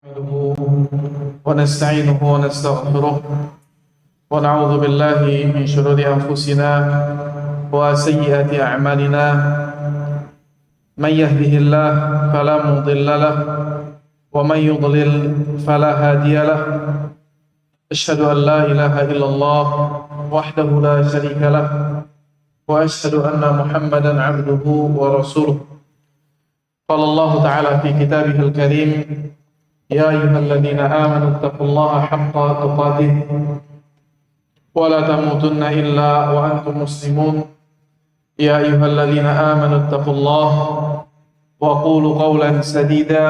نحمده ونستعينه ونستغفره ونعوذ بالله من شرور أنفسنا وسيئات أعمالنا. من يهده الله فلا مضل له ومن يضلل فلا هادي له. أشهد أن لا إله إلا الله وحده لا شريك له وأشهد أن محمدا عبده ورسوله. قال الله تعالى في كتابه الكريم: يا أيها الذين آمنوا اتقوا الله حق تقاته ولا تموتن إلا وأنتم مسلمون. يا أيها الذين آمنوا اتقوا الله وقولوا قولا سديدا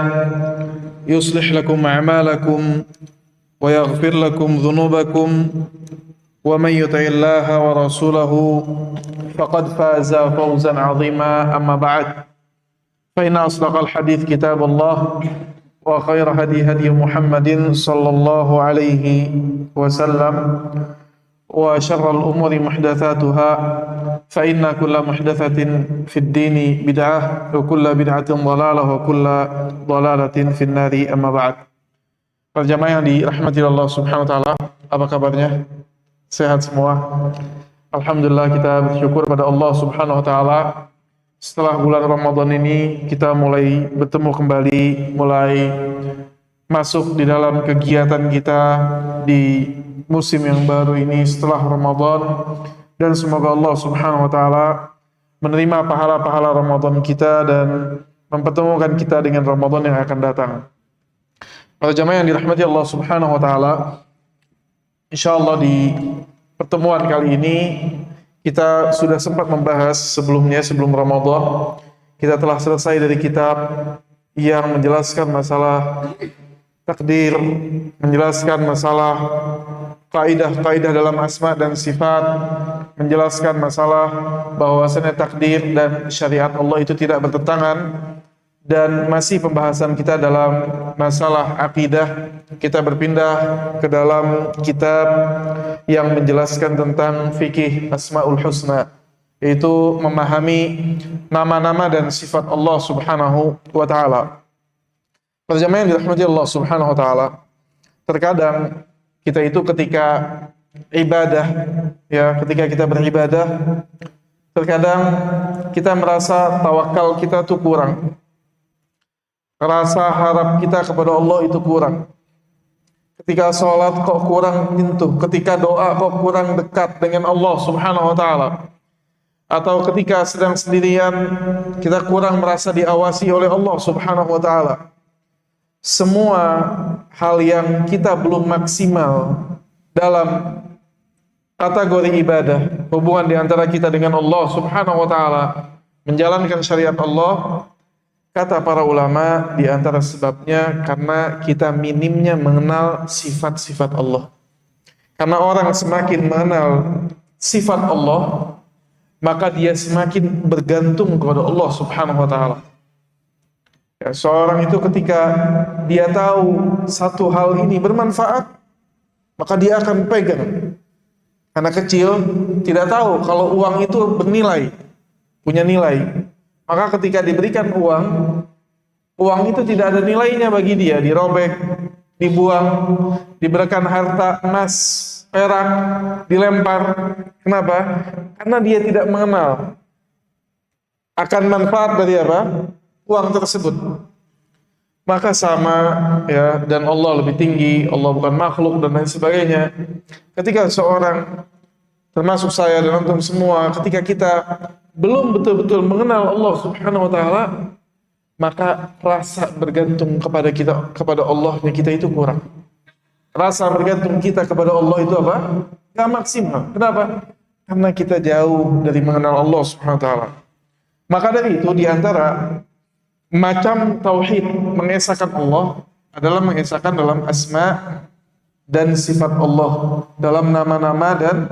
يصلح لكم أعمالكم ويغفر لكم ذنوبكم ومن يطع الله ورسوله فقد فاز فوزا عظيما. أما بعد، فإن أصدق الحديث كتاب الله وخير هدي محمد صلى الله عليه وسلم وشر الأمور محدثاتها فإن كل محدثة في الدين بدعة وكل بدعة ضلالة وكل ضلالة في النار. أما بعد. Para jamaah yang dirahmati Allah Subhanahu wa taala, apa kabarnya? Sehat semua? Alhamdulillah, kita bersyukur pada Allah Subhanahu wa taala. Setelah bulan Ramadan ini kita mulai bertemu kembali, mulai masuk di dalam kegiatan kita di musim yang baru ini setelah Ramadan, dan semoga Allah Subhanahu wa taala menerima pahala-pahala Ramadan kita dan mempertemukan kita dengan Ramadan yang akan datang. Para jamaah yang dirahmati Allah Subhanahu wa taala, insyaallah di pertemuan kali ini kita sudah sempat membahas sebelumnya, sebelum Ramadan. Kita telah selesai dari kitab yang menjelaskan masalah takdir, menjelaskan masalah kaidah-kaidah dalam asma dan sifat, menjelaskan masalah bahwasanya takdir dan syariat Allah itu tidak bertentangan, dan masih pembahasan kita dalam masalah akidah. Kita berpindah ke dalam kitab yang menjelaskan tentang fikih Asmaul Husna, yaitu memahami nama-nama dan sifat Allah Subhanahu wa taala. Para jamaah yang dirahmati Allah Subhanahu wa taala, terkadang kita itu ketika ibadah, ya, ketika kita beribadah, terkadang kita merasa tawakal kita tuh kurang. Rasa harap kita kepada Allah itu kurang. Ketika sholat kok kurang nyentuh, ketika doa kok kurang dekat dengan Allah Subhanahu wa taala. Atau ketika sedang sendirian kita kurang merasa diawasi oleh Allah Subhanahu wa taala. Semua hal yang kita belum maksimal dalam kategori ibadah, hubungan di antara kita dengan Allah Subhanahu wa taala, menjalankan syariat Allah, kata para ulama, di antara sebabnya karena kita minimnya mengenal sifat-sifat Allah. Karena orang semakin mengenal sifat Allah, maka dia semakin bergantung kepada Allah Subhanahu wa taala. Ya, seorang itu ketika dia tahu satu hal ini bermanfaat, maka dia akan pegang. Anak kecil tidak tahu kalau uang itu bernilai, punya nilai. Maka ketika diberikan uang itu tidak ada nilainya bagi dia, dirobek, dibuang, diberikan harta emas, perak, dilempar. Kenapa? Karena dia tidak mengenal akan manfaat dari apa? Uang tersebut. Maka sama, ya, dan Allah lebih tinggi, Allah bukan makhluk dan lain sebagainya. Ketika seorang, termasuk saya dan antum semua, ketika kita belum betul-betul mengenal Allah Subhanahu wa taala, maka rasa bergantung kepada Allahnya kita itu kurang. Rasa bergantung kita kepada Allah itu apa? Gak maksimal. Kenapa? Karena kita jauh dari mengenal Allah Subhanahu wa taala. Maka dari itu, di antara macam tauhid mengesahkan Allah adalah mengesahkan dalam asma dan sifat Allah, dalam nama-nama dan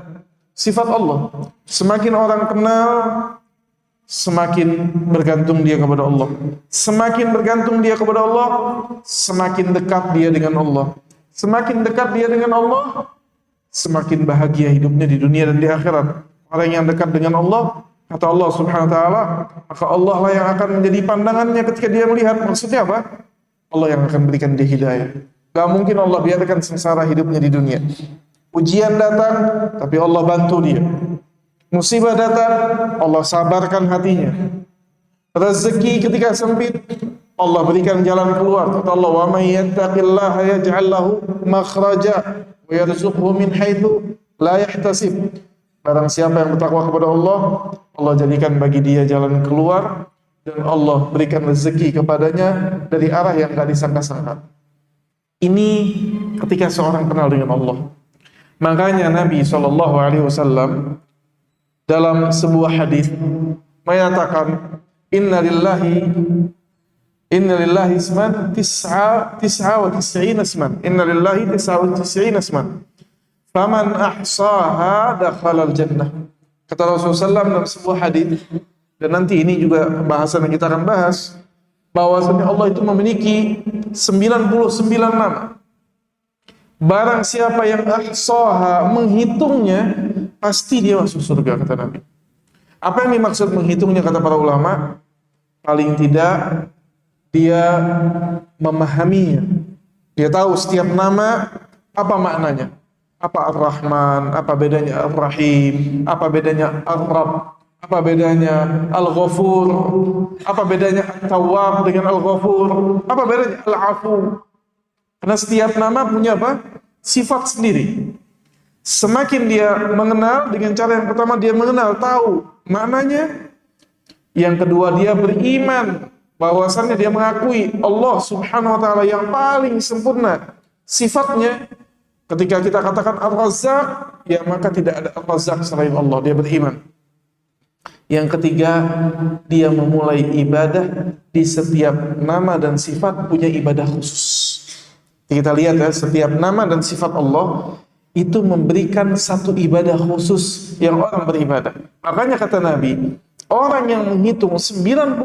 sifat Allah. Semakin orang kenal, semakin bergantung dia kepada Allah. Semakin bergantung dia kepada Allah, semakin dekat dia dengan Allah. Semakin dekat dia dengan Allah, semakin bahagia hidupnya di dunia dan di akhirat. Orang yang dekat dengan Allah, kata Allah Subhanahu wa taala, maka Allah lah yang akan menjadi pandangannya ketika dia melihat. Maksudnya apa? Allah yang akan berikan dia hidayah. Gak mungkin Allah biarkan sengsara hidupnya di dunia. Ujian datang, tapi Allah bantu dia. Musibah datang, Allah sabarkan hatinya. Rezeki ketika sempit, Allah berikan jalan keluar. Kata Allah, "Wa may yattaqillaha yaj'al lahu makhraja wa yarzuqhu min haitsu la yahtasib." Barang siapa yang bertakwa kepada Allah, Allah jadikan bagi dia jalan keluar dan Allah berikan rezeki kepadanya dari arah yang enggak disangka-sangka. Ini ketika seorang kenal dengan Allah. Makanya Nabi SAW dalam sebuah hadis menyatakan, Inna lillahi isman tis'a wa tis'ina isman. Inna lillahi tis'a wa tis'ina isman. Faman ahsaha dakhalal jannah. Kata Rasulullah SAW dalam sebuah hadis, dan nanti ini juga pembahasan yang kita akan bahas, bahwasanya Allah itu memiliki 99 nama. Barang siapa yang ahsaha, menghitungnya, pasti dia masuk surga, kata Nabi. Apa yang dimaksud menghitungnya, kata para ulama? Paling tidak dia memahaminya. Dia tahu setiap nama apa maknanya. Apa Ar-Rahman, apa bedanya Ar-Rahim, apa bedanya Ar-Rabb, apa bedanya Al-Ghafur, apa bedanya At-Tawwab dengan Al-Ghafur, apa bedanya Al-Afu. Karena setiap nama punya apa? Sifat sendiri. Semakin dia mengenal, dengan cara yang pertama dia mengenal, tahu maknanya. Yang kedua dia beriman, bahwasannya dia mengakui Allah Subhanahu wa taala yang paling sempurna sifatnya. Ketika kita katakan Ar-Razzaq, ya maka tidak ada Ar-Razzaq selain Allah, dia beriman. Yang ketiga, dia memulai ibadah di setiap nama dan sifat punya ibadah khusus. Kita lihat ya, setiap nama dan sifat Allah itu memberikan satu ibadah khusus yang orang beribadah. Makanya kata Nabi, orang yang menghitung 99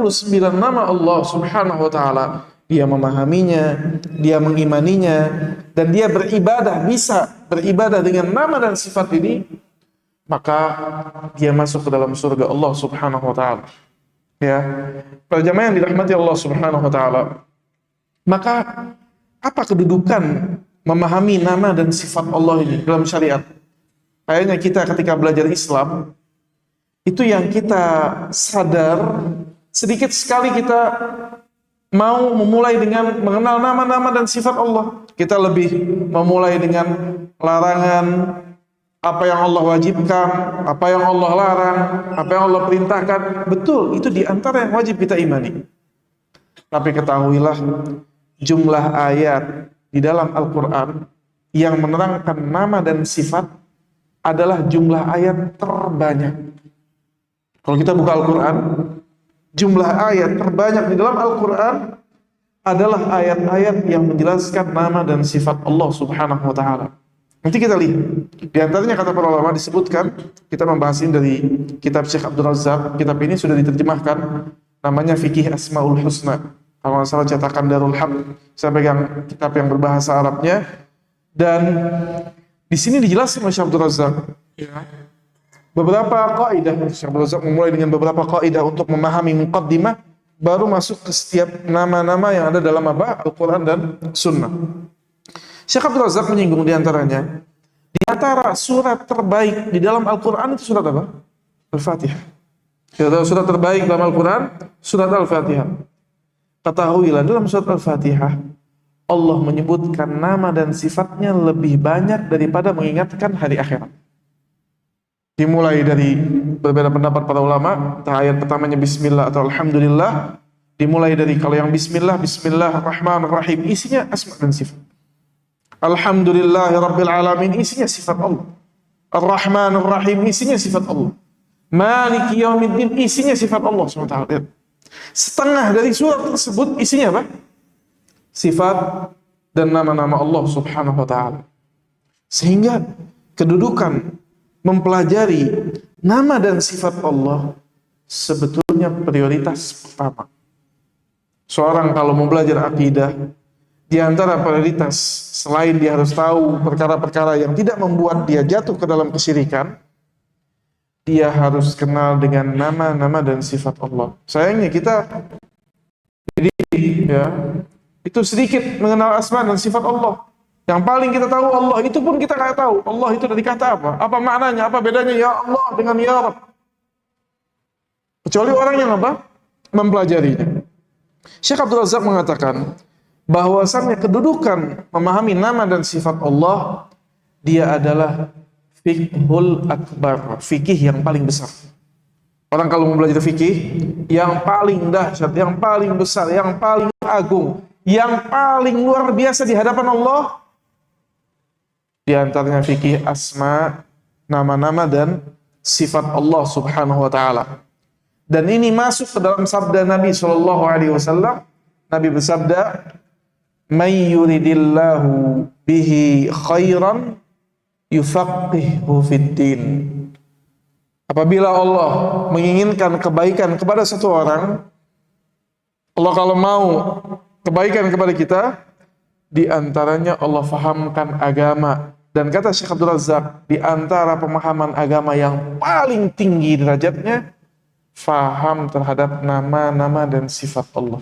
nama Allah Subhanahu wa taala, dia memahaminya, dia mengimaninya, dan dia beribadah, bisa beribadah dengan nama dan sifat ini, maka dia masuk ke dalam surga Allah Subhanahu wa taala. Ya, para jamaah yang dirahmati Allah Subhanahu wa taala. Maka apa kedudukan memahami nama dan sifat Allah ini dalam syariat? Kayaknya kita ketika belajar Islam, itu yang kita sadar, sedikit sekali kita mau memulai dengan mengenal nama-nama dan sifat Allah. Kita lebih memulai dengan larangan, apa yang Allah wajibkan, apa yang Allah larang, apa yang Allah perintahkan. Betul, itu di antara yang wajib kita imani. Tapi ketahuilah, jumlah ayat di dalam Al-Quran yang menerangkan nama dan sifat adalah jumlah ayat terbanyak. Kalau kita buka Al-Quran, jumlah ayat terbanyak di dalam Al-Quran adalah ayat-ayat yang menjelaskan nama dan sifat Allah Subhanahu wa taala. Nanti kita lihat. Di antaranya kata para ulama disebutkan, kita membahas ini dari kitab Syekh Abdul Razzaq. Kitab ini sudah diterjemahkan, namanya Fikih Asmaul Husna. Kalau nggak salah cetakan Darul Haq. Saya pegang kitab yang berbahasa Arabnya. Dan di sini dijelaskan oleh Syekh Abdul Razzaq, beberapa kaidah. Syekh Abdul Razzaq memulai dengan beberapa kaidah untuk memahami muqaddimah, baru masuk ke setiap nama-nama yang ada dalam Al-Quran dan Sunnah. Syekh Abdul Razzaq menyinggung di antaranya, di antara surat terbaik di dalam Al-Quran itu surat apa? Al-Fatihah. Kita tahu surat terbaik dalam Al-Quran, surat Al-Fatihah. Ketahuilah dalam surat Al-Fatihah, Allah menyebutkan nama dan sifatnya lebih banyak daripada mengingatkan hari akhirat. Dimulai dari berbeda pendapat para ulama, entah ayat pertamanya Bismillah atau Alhamdulillah. Dimulai dari kalau yang Bismillah, Bismillahirrahmanirrahim, isinya asma dan sifat. Alhamdulillahirabbil alamin, isinya sifat Allah. Ar-Rahmanir-Rahim, isinya sifat Allah. Maliki yaumiddin, isinya sifat Allah SWT. Setengah dari surat tersebut isinya apa? Sifat dan nama-nama Allah Subhanahu wa taala. Sehingga kedudukan mempelajari nama dan sifat Allah sebetulnya prioritas pertama. Seorang kalau mau belajar akidah, di antara prioritas selain dia harus tahu perkara-perkara yang tidak membuat dia jatuh ke dalam kesyirikan, dia harus kenal dengan nama-nama dan sifat Allah. Sayangnya kita Itu sedikit mengenal asma dan sifat Allah. Yang paling kita tahu Allah, itu pun kita nggak tahu. Allah itu dari kata apa? Apa maknanya? Apa bedanya ya Allah dengan ya Rabb? Kecuali orang yang apa? Mempelajarinya. Syekh Abdul Razak mengatakan bahwasannya kedudukan memahami nama dan sifat Allah, dia adalah fiqhul akbar, fikih yang paling besar. Orang kalau mau belajar fikih, yang paling dahsyat, yang paling besar, yang paling agung, yang paling luar biasa di hadapan Allah, di antaranya fikih asma, nama-nama dan sifat Allah Subhanahu wa taala. Dan ini masuk ke dalam sabda Nabi sallallahu alaihi wasallam. Nabi bersabda, "May yuridillahu bihi khairan yufaqihu fid din." Apabila Allah menginginkan kebaikan kepada satu orang, Allah kalau mau kebaikan kepada kita, di antaranya Allah fahamkan agama. Dan kata Syekh Abdul Razak, di antara pemahaman agama yang paling tinggi derajatnya, faham terhadap nama-nama dan sifat Allah.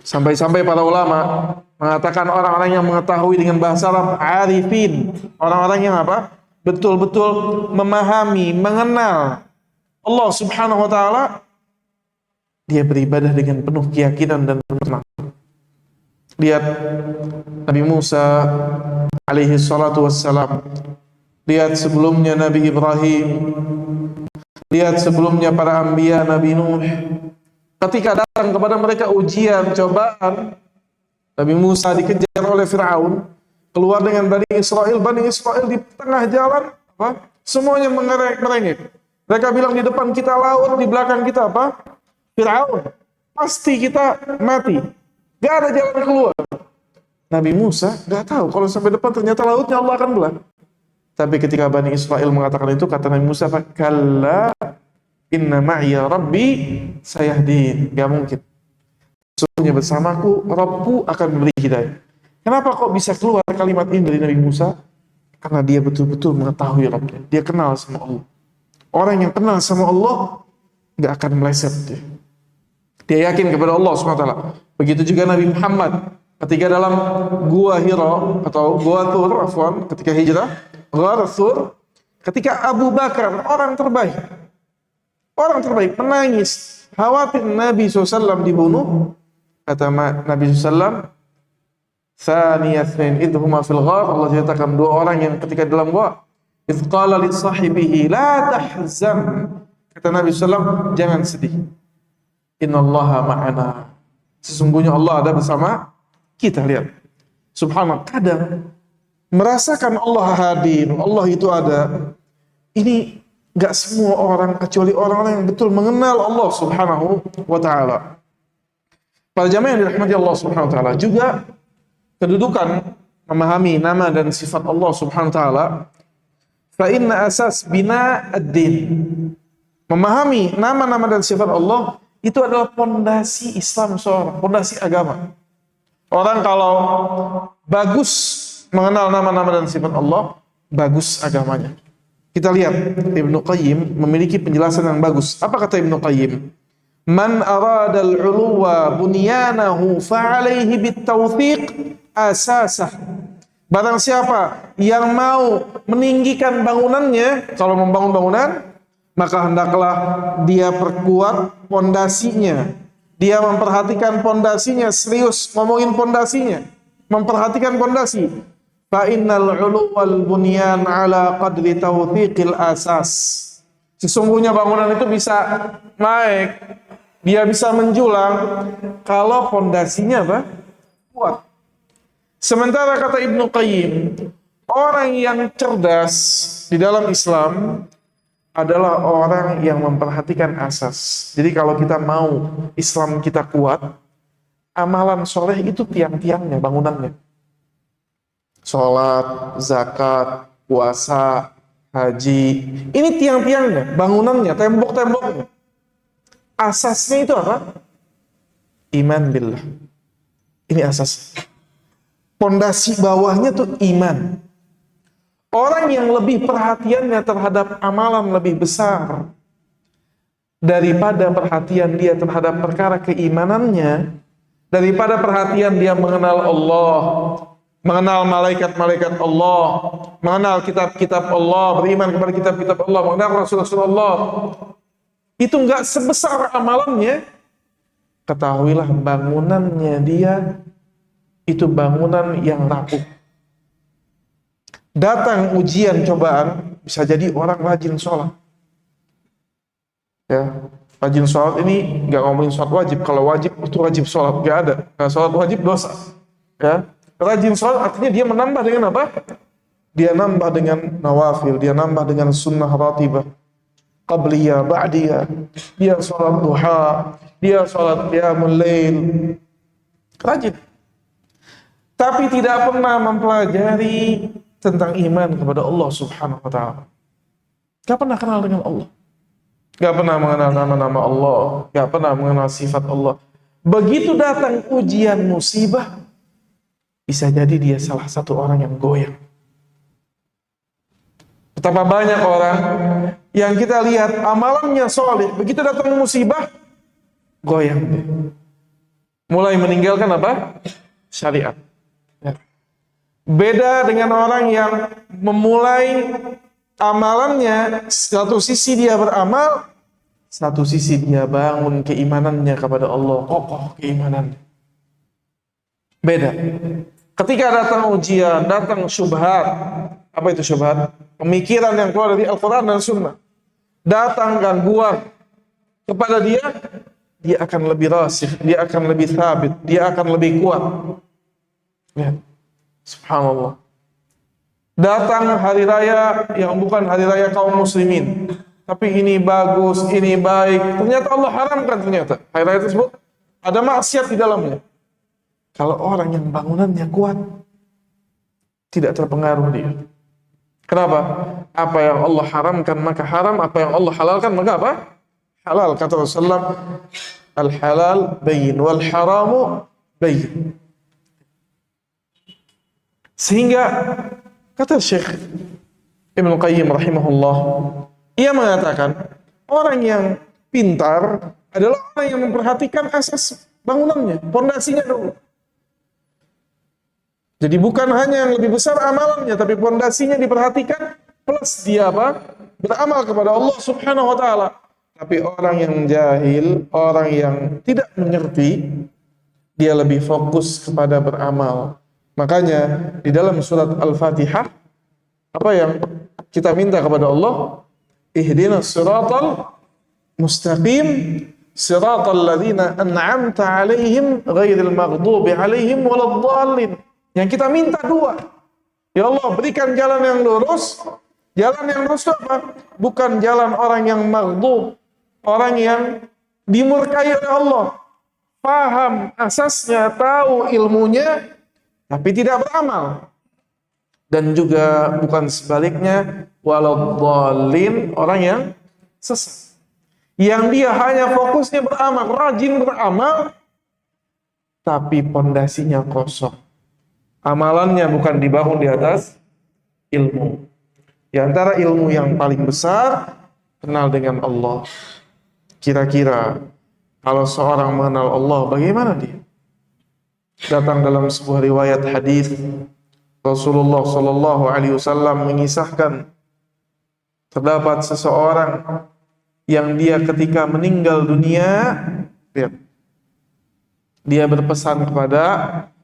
Sampai-sampai para ulama mengatakan orang-orang yang mengetahui dengan bahasa Arab arifin, orang-orang yang apa? Betul-betul memahami, mengenal Allah Subhanahu wa taala, dia beribadah dengan penuh keyakinan dan penuh tenang. Lihat Nabi Musa alaihi salatu wassalam, lihat sebelumnya Nabi Ibrahim, lihat sebelumnya para anbiya, Nabi Nuh. Ketika datang kepada mereka ujian, cobaan, Nabi Musa dikejar oleh Fir'aun, keluar dengan Bani Israel di tengah jalan, apa? Semuanya merengek. Mereka bilang di depan kita laut, di belakang kita apa? Fir'aun. Pasti kita mati. Gak ada jalan keluar. Nabi Musa gak tahu kalau sampai depan ternyata lautnya Allah akan belah. Tapi ketika Bani Israel mengatakan itu, kata Nabi Musa, "Kalla inna ma'iya rabbi sayahdin." Gak mungkin. Sesungguhnya bersamaku, Rabbku akan memberi hidayah. Kenapa kok bisa keluar kalimat ini dari Nabi Musa? Karena dia betul-betul mengetahui Rabbnya. Dia kenal sama Allah. Orang yang kenal sama Allah gak akan meleset dia. Dia yakin kepada Allah SWT. Begitu juga Nabi Muhammad ketika dalam Gua Hira atau Gua Thur, ketika hijrah, Gua Thur, ketika Abu Bakar, orang terbaik, menangis, khawatir Nabi SAW dibunuh. Kata Nabi SAW, "Thaniyatnain idhuma fil ghar." Allah ceritakan dua orang yang ketika dalam gua, idh qala li sahibihi la tahzan. Kata Nabi SAW, jangan sedih. Innallaha ma'ana. Sesungguhnya Allah ada bersama kita. Lihat. Subhanallah, kadang merasakan Allah hadir, Allah itu ada. Ini gak semua orang, kecuali orang-orang yang betul mengenal Allah Subhanahu wa ta'ala. Para jamaah yang dirahmati Allah Subhanahu wa ta'ala, juga kedudukan memahami nama dan sifat Allah Subhanahu wa ta'ala, fa inna asas bina ad-din. Memahami nama-nama dan sifat Allah itu adalah pondasi Islam seorang, pondasi agama. Orang kalau bagus mengenal nama-nama dan sifat Allah, bagus agamanya. Kita lihat Ibnu Qayyim memiliki penjelasan yang bagus. Apa kata Ibnu Qayyim? Man arada al-'uluwa bunyanahu fa'alaihi bit-tawthiq asasah. Barang siapa yang mau meninggikan bangunannya, kalau membangun bangunan, maka hendaklah dia perkuat pondasinya. Dia memperhatikan pondasinya, serius ngomongin pondasinya, memperhatikan pondasi. Fa innal 'uluwal bunyan ala qadri tawthiqil asas. Sesungguhnya bangunan itu bisa naik, dia bisa menjulang kalau pondasinya apa? Kuat. Sementara kata Ibnu Qayyim, orang yang cerdas di dalam Islam adalah orang yang memperhatikan asas. Jadi kalau kita mau Islam kita kuat, amalan soleh itu tiang-tiangnya, bangunannya. Sholat, zakat, puasa, haji. Ini tiang-tiangnya, bangunannya, tembok-temboknya. Asasnya itu apa? Iman billah. Ini asas. Pondasi bawahnya tuh iman. Orang yang lebih perhatiannya terhadap amalan lebih besar daripada perhatian dia terhadap perkara keimanannya, daripada perhatian dia mengenal Allah, mengenal malaikat-malaikat Allah, mengenal kitab-kitab Allah, beriman kepada kitab-kitab Allah, mengenal Rasulullah, itu enggak sebesar amalannya, ketahuilah bangunannya dia itu bangunan yang rapuh. Datang ujian cobaan, bisa jadi orang rajin sholat. Ya, rajin sholat ini nggak ngomongin sholat wajib. Kalau wajib itu wajib sholat, nggak ada. Nah, sholat wajib dosa. Ya, rajin sholat artinya dia menambah dengan apa? Dia nambah dengan nawafil, dia nambah dengan sunnah ratibah, qabliyah, ba'diyah. Dia sholat duha, dia sholat qiyamul lail. Rajin. Tapi tidak pernah mempelajari tentang iman kepada Allah Subhanahu wa Ta'ala. Gak pernah kenal dengan Allah. Gak pernah mengenal nama-nama Allah. Gak pernah mengenal sifat Allah. Begitu datang ujian musibah, bisa jadi dia salah satu orang yang goyang. Betapa banyak orang yang kita lihat amalannya soleh, begitu datang musibah, goyang. Mulai meninggalkan apa? Syariat. Ya. Beda dengan orang yang memulai amalannya, satu sisi dia beramal, satu sisi dia bangun keimanannya kepada Allah, kokoh keimanannya. Beda. Ketika datang ujian, datang syubhat. Apa itu syubhat? Pemikiran yang keluar dari Al-Quran dan Sunnah. Datang gangguan kepada dia akan lebih rasih, dia akan lebih sabit, dia akan lebih kuat. Ya. Subhanallah. Datang hari raya yang bukan hari raya kaum muslimin, tapi ini bagus, ini baik. Ternyata Allah haramkan ternyata. Hari raya tersebut ada maksiat di dalamnya. Kalau orang yang bangunannya kuat, tidak terpengaruh dia. Kenapa? Apa yang Allah haramkan maka haram, apa yang Allah halalkan maka apa? Halal. Kata Rasulullah, al-halal bayin wal haramu bayin. Sehingga kata Syekh Ibnu Qayyim rahimahullah, ia mengatakan orang yang pintar adalah orang yang memperhatikan asas bangunannya, pondasinya dulu. Jadi bukan hanya yang lebih besar amalannya, tapi pondasinya diperhatikan, plus dia apa? Beramal kepada Allah Subhanahu wa Ta'ala. Tapi orang yang jahil, orang yang tidak mengerti, dia lebih fokus kepada beramal. Makanya di dalam surat Al-Fatihah, apa yang kita minta kepada Allah? Ihdinas siratal mustaqim, siratal ladzina an'amta 'alaihim ghairil maghdubi 'alaihim waladdallin. Yang kita minta dua. Ya Allah, berikan jalan yang lurus. Jalan yang lurus itu apa? Bukan jalan orang yang maghdub, orang yang dimurkai oleh Allah. Paham asasnya, tahu ilmunya, tapi tidak beramal. Dan juga bukan sebaliknya, waladdallin, orang yang sesat. Yang dia hanya fokusnya beramal, rajin beramal, tapi pondasinya kosong. Amalannya bukan dibangun di atas ilmu. Di antara ilmu yang paling besar, kenal dengan Allah. Kira-kira kalau seorang mengenal Allah, bagaimana dia? Datang dalam sebuah riwayat hadis, Rasulullah Shallallahu Alaihi Wasallam mengisahkan terdapat seseorang yang dia ketika meninggal dunia, dia berpesan kepada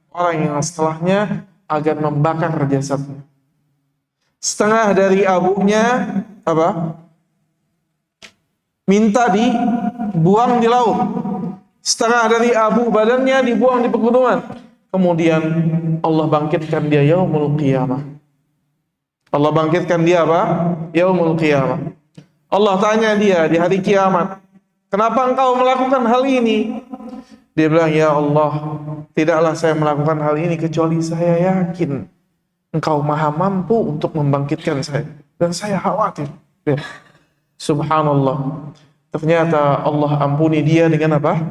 orang yang setelahnya agar membakar jasadnya. Setengah dari abunya apa? Minta dibuang di laut. Setengah dari abu badannya dibuang di pegunungan. Kemudian Allah bangkitkan dia yaumul qiyamah. Allah bangkitkan dia apa? Yaumul qiyamah. Allah tanya dia di hari kiamat, kenapa engkau melakukan hal ini? Dia bilang, ya Allah, tidaklah saya melakukan hal ini kecuali saya yakin Engkau maha mampu untuk membangkitkan saya. Dan saya khawatir. Ya. Subhanallah. Ternyata Allah ampuni dia dengan apa?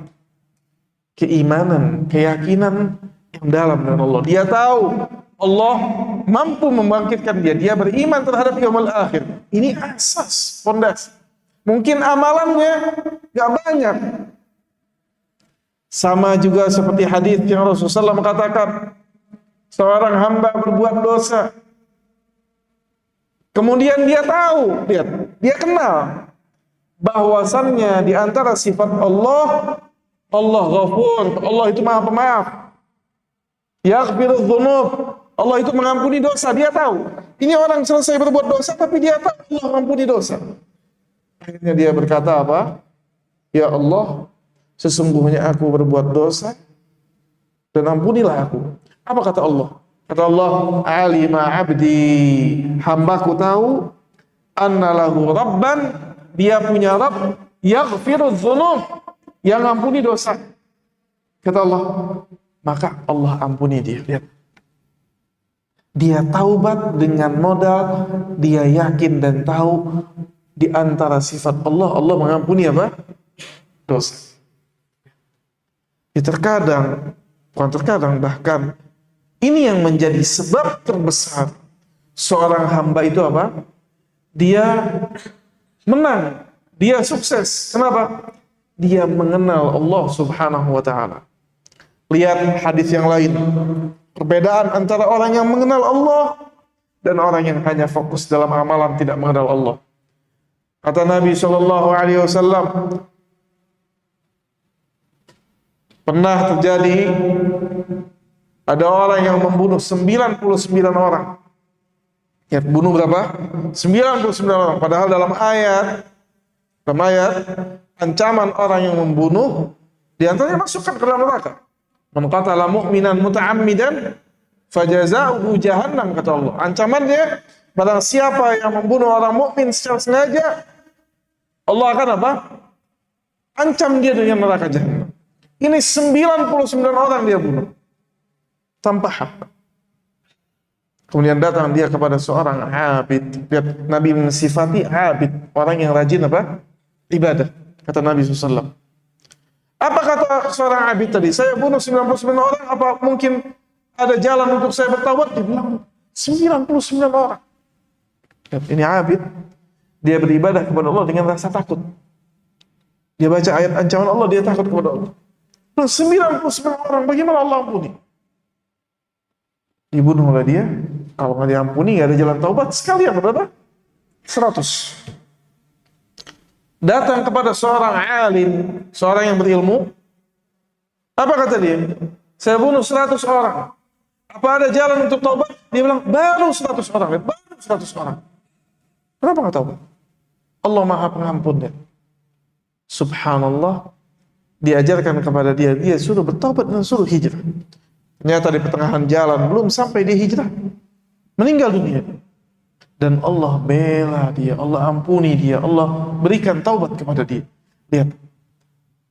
Keimanan, keyakinan yang dalam dengan Allah. Dia tahu Allah mampu membangkitkan dia. Dia beriman terhadap yaumul akhir. Ini asas, fondasi. Mungkin amalannya gak banyak. Sama juga seperti hadis yang Rasulullah SAW katakan, seorang hamba berbuat dosa, kemudian dia tahu, dia kenal bahwasannya di antara sifat Allah, Allah Ghafur, Allah itu Maha Pemaaf. Yaghfirudz dzunub, Allah itu mengampuni dosa, dia tahu. Ini orang selesai berbuat dosa tapi dia tahu Allah mengampuni dosa. Akhirnya dia berkata apa? Ya Allah, sesungguhnya aku berbuat dosa dan ampunilah aku. Apa kata Allah? Kata Allah, alima abdi, hambaku tahu, annalahu rabban, dia punya Rabb, yaghfirudz dzunub, yang ampuni dosa. Kata Allah, maka Allah ampuni dia. Lihat. Dia taubat dengan modal dia yakin dan tahu di antara sifat Allah, Allah mengampuni apa? Dosa. Terkadang bahkan ini yang menjadi sebab terbesar seorang hamba itu apa? Dia menang, dia sukses. Kenapa? Dia mengenal Allah Subhanahu wa taala. Lihat hadis yang lain. Perbedaan antara orang yang mengenal Allah dan orang yang hanya fokus dalam amalan tidak mengenal Allah. Kata Nabi SAW, pernah terjadi ada orang yang membunuh 99 orang. Ya, bunuh berapa? 99 orang. Padahal dalam ayat ancaman orang yang membunuh di antaranya masukkan ke dalam neraka. Man qatala mu'minan muta'ammidan fajaza'uhu jahannam, kata Allah. Ancaman dia, barang siapa yang membunuh orang mukmin secara sengaja, Allah akan apa? Ancam dia dengan neraka jahannam. Ini 99 orang dia bunuh tanpa hak. Kemudian datang dia kepada seorang abid. Lihat, Nabi mensifati abid, orang yang rajin apa? Ibadah. Kata Nabi SAW. Apa kata seorang abid tadi? Saya bunuh 99 orang, apa mungkin ada jalan untuk saya bertaubat? Dia bilang 99 orang. Ini abid, dia beribadah kepada Allah dengan rasa takut. Dia baca ayat ancaman Allah, dia takut kepada Allah. Terus 99 orang, bagaimana Allah ampuni? Dibunuh oleh dia. Kalau nggak diampuni, nggak ada jalan taubat. Sekalian berapa? 100. Datang kepada seorang alim, seorang yang berilmu. Apa kata dia? Saya bunuh 100 orang. Apa ada jalan untuk taubat? Dia bilang, baru 100 orang. Baru 100 orang. Kenapa nggak taubat? Allah Maha Pengampun. Ya. Subhanallah. Diajarkan kepada dia, dia suruh bertaubat dan suruh hijrah. Ternyata di pertengahan jalan, belum sampai dia hijrah, meninggal dunia. Dan Allah bela dia, Allah ampuni dia, Allah berikan taubat kepada dia. Lihat,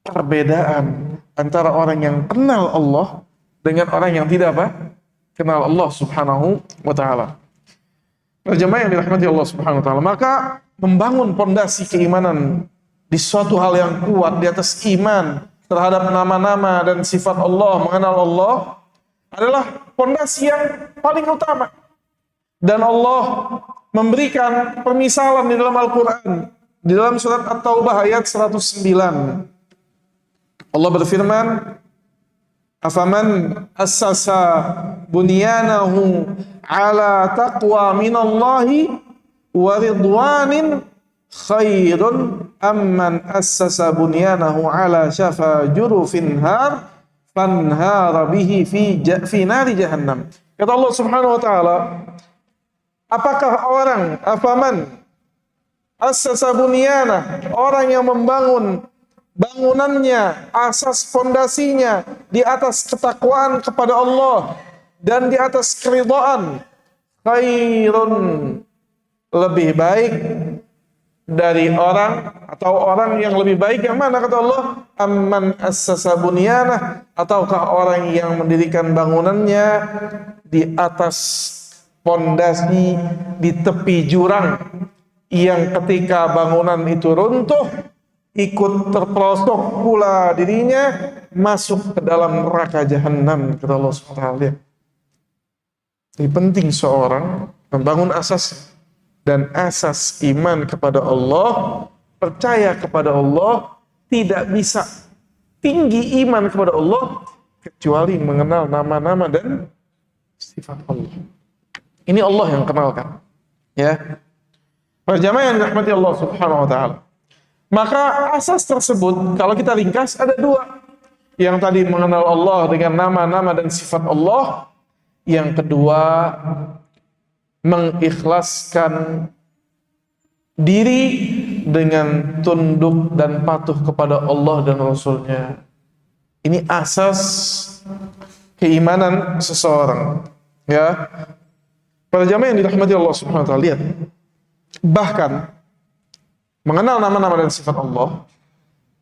perbedaan antara orang yang kenal Allah dengan orang yang tidak apa? Kenal Allah Subhanahu wa taala. Jemaah yang dirahmati Allah Subhanahu wa taala, maka membangun pondasi keimanan di suatu hal yang kuat di atas iman terhadap nama-nama dan sifat Allah, mengenal Allah adalah pondasi yang paling utama. Dan Allah memberikan permisalan di dalam Al-Quran, di dalam surat At-Taubah ayat 109. Allah berfirman, afaman assasa bunyanahu ala taqwa minallahi wa ridwanin khairun amman assasa bunyanahu ala syafa jurufin har fanhara bihi fi nari jahannam. Kata Allah Subhanahu wa taala, apakah orang afaman assasa bunyana, orang yang membangun bangunannya, asas fondasinya di atas ketakwaan kepada Allah dan di atas keridhaan, khairun, lebih baik dari orang atau orang yang lebih baik yang mana kata Allah? Amman assasa bunyanah, ataukah orang yang mendirikan bangunannya di atas pondasi di tepi jurang yang ketika bangunan itu runtuh ikut terperosok pula dirinya masuk ke dalam neraka jahanam, kata Allah SWT. Jadi penting seorang membangun asas dan asas iman kepada Allah, percaya kepada Allah, tidak bisa tinggi iman kepada Allah kecuali mengenal nama-nama dan sifat Allah. Ini Allah yang kenalkan. Ya. Para jamaah yang dirahmati Allah Subhanahu wa taala. Maka asas tersebut kalau kita ringkas ada dua. Yang tadi mengenal Allah dengan nama-nama dan sifat Allah. Yang kedua mengikhlaskan diri dengan tunduk dan patuh kepada Allah dan Rasul-Nya. Ini asas keimanan seseorang. Ya. Para jamaah yang dirahmati Allah Subhanahu wa taala, lihat. Bahkan mengenal nama-nama dan sifat Allah,